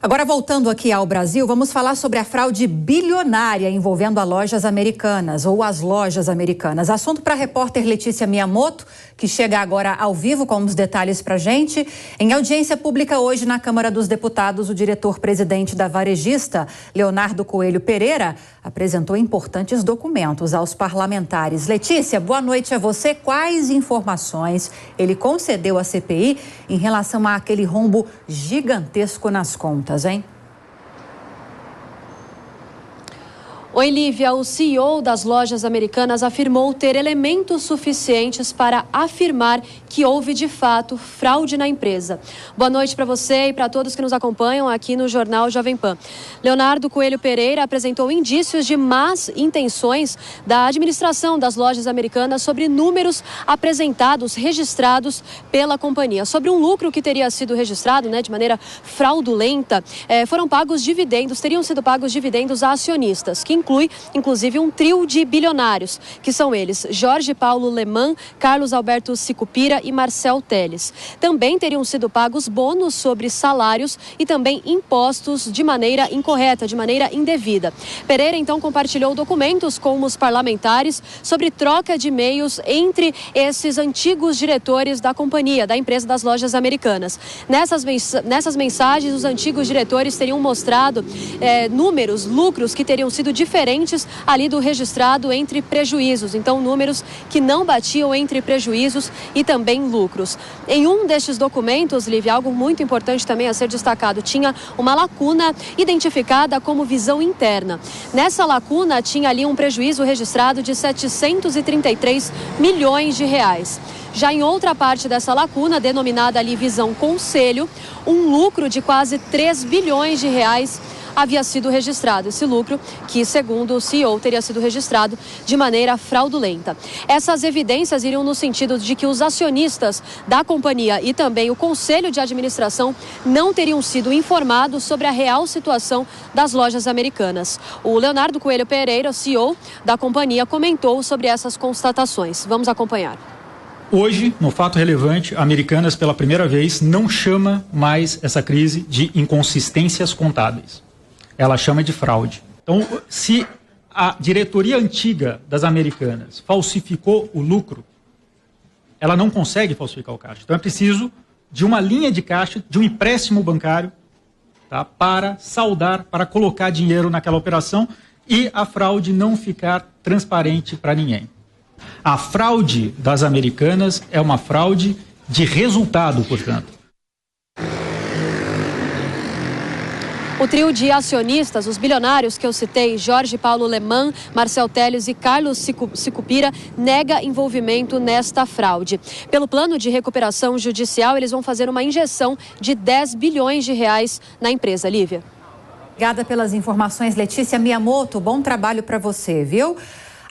Agora, voltando aqui ao Brasil, vamos falar sobre a fraude bilionária envolvendo as lojas americanas, ou as lojas americanas. Assunto para a repórter Letícia Miyamoto, que chega agora ao vivo com os detalhes para a gente. Em audiência pública hoje na Câmara dos Deputados, o diretor-presidente da varejista, Leonardo Coelho Pereira, apresentou importantes documentos aos parlamentares. Letícia, boa noite a você. Quais informações ele concedeu à CPI em relação àquele rombo gigantesco nas contas, hein? Oi, Lívia. O CEO das lojas americanas afirmou ter elementos suficientes para afirmar que houve, de fato, fraude na empresa. Boa noite para você e para todos que nos acompanham aqui no Jornal Jovem Pan. Leonardo Coelho Pereira apresentou indícios de más intenções da administração das lojas americanas sobre números apresentados, registrados pela companhia. Sobre um lucro que teria sido registrado, de maneira fraudulenta, teriam sido pagos dividendos a acionistas, que inclui, inclusive, um trio de bilionários, que são eles Jorge Paulo Lemann, Carlos Alberto Sicupira e Marcel Teles. Também teriam sido pagos bônus sobre salários e também impostos de maneira incorreta, de maneira indevida. Pereira, então, compartilhou documentos com os parlamentares sobre troca de e-mails entre esses antigos diretores da companhia, da empresa das lojas americanas. Nessas mensagens, os antigos diretores teriam mostrado lucros que teriam sido diferentes ali do registrado entre prejuízos. Então, números que não batiam entre prejuízos e também lucros. Em um destes documentos, Lívia, algo muito importante também a ser destacado, tinha uma lacuna identificada como visão interna. Nessa lacuna tinha ali um prejuízo registrado de 733 milhões de reais. Já em outra parte dessa lacuna, denominada ali visão conselho, um lucro de quase 3 bilhões de reais havia sido registrado. Esse lucro que, segundo o CEO, teria sido registrado de maneira fraudulenta. Essas evidências iriam no sentido de que os acionistas da companhia e também o conselho de administração não teriam sido informados sobre a real situação das lojas americanas. O Leonardo Coelho Pereira, CEO da companhia, comentou sobre essas constatações. Vamos acompanhar. Hoje, no fato relevante, Americanas, pela primeira vez, não chama mais essa crise de inconsistências contábeis. Ela chama de fraude. Então, se a diretoria antiga das Americanas falsificou o lucro, ela não consegue falsificar o caixa. Então, é preciso de uma linha de caixa, de um empréstimo bancário, para saldar, para colocar dinheiro naquela operação e a fraude não ficar transparente para ninguém. A fraude das Americanas é uma fraude de resultado, portanto. O trio de acionistas, os bilionários que eu citei, Jorge Paulo Lemann, Marcel Teles e Carlos Sicupira, nega envolvimento nesta fraude. Pelo plano de recuperação judicial, eles vão fazer uma injeção de 10 bilhões de reais na empresa. Lívia. Obrigada pelas informações, Letícia Miyamoto. Bom trabalho para você, viu?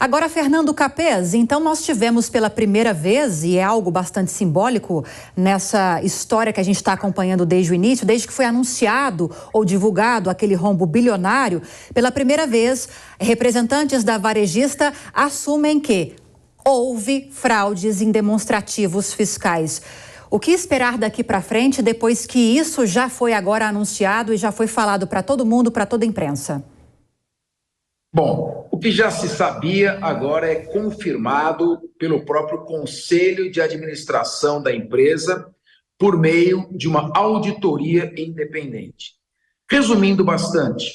Agora, Fernando Capês, então nós tivemos pela primeira vez, e é algo bastante simbólico nessa história que a gente está acompanhando desde o início, desde que foi anunciado ou divulgado aquele rombo bilionário, pela primeira vez, representantes da varejista assumem que houve fraudes em demonstrativos fiscais. O que esperar daqui para frente depois que isso já foi agora anunciado e já foi falado para todo mundo, para toda a imprensa? Bom, o que já se sabia agora é confirmado pelo próprio Conselho de Administração da empresa por meio de uma auditoria independente. Resumindo bastante,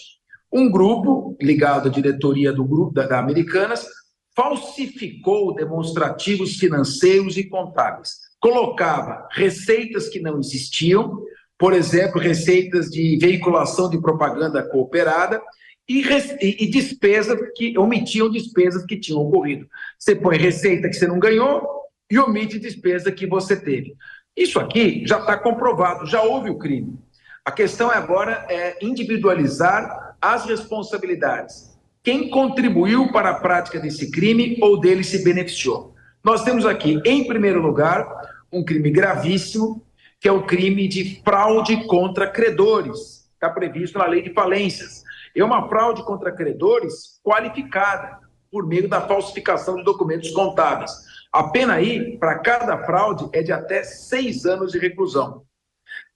um grupo ligado à diretoria do grupo da Americanas falsificou demonstrativos financeiros e contábeis. Colocava receitas que não existiam, por exemplo, receitas de veiculação de propaganda cooperada, e despesas que omitiam despesas que tinham ocorrido. Você põe receita que você não ganhou e omite despesa que você teve. Isso aqui já está comprovado, já houve o crime. A questão agora é individualizar as responsabilidades. Quem contribuiu para a prática desse crime ou dele se beneficiou? Nós temos aqui, em primeiro lugar, um crime gravíssimo, que é o crime de fraude contra credores. Está previsto na lei de falências. É uma fraude contra credores qualificada por meio da falsificação de documentos contábeis. A pena aí, para cada fraude, é de até 6 anos de reclusão.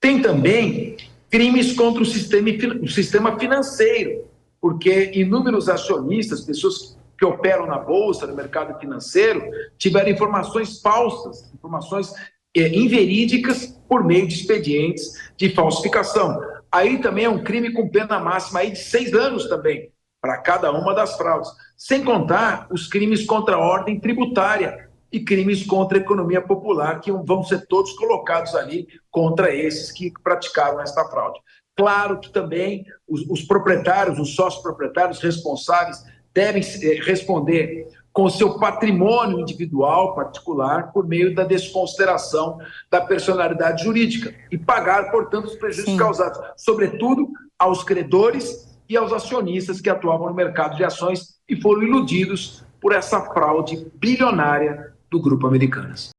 Tem também crimes contra o sistema financeiro, porque inúmeros acionistas, pessoas que operam na bolsa, no mercado financeiro, tiveram informações falsas, informações inverídicas por meio de expedientes de falsificação. Aí também é um crime com pena máxima aí de 6 anos também, para cada uma das fraudes. Sem contar os crimes contra a ordem tributária e crimes contra a economia popular, que vão ser todos colocados ali contra esses que praticaram esta fraude. Claro que também os proprietários, os sócios proprietários responsáveis devem responder com o seu patrimônio individual, particular, por meio da desconsideração da personalidade jurídica e pagar, portanto, os prejuízos causados, sobretudo aos credores e aos acionistas que atuavam no mercado de ações e foram iludidos por essa fraude bilionária do Grupo Americanas.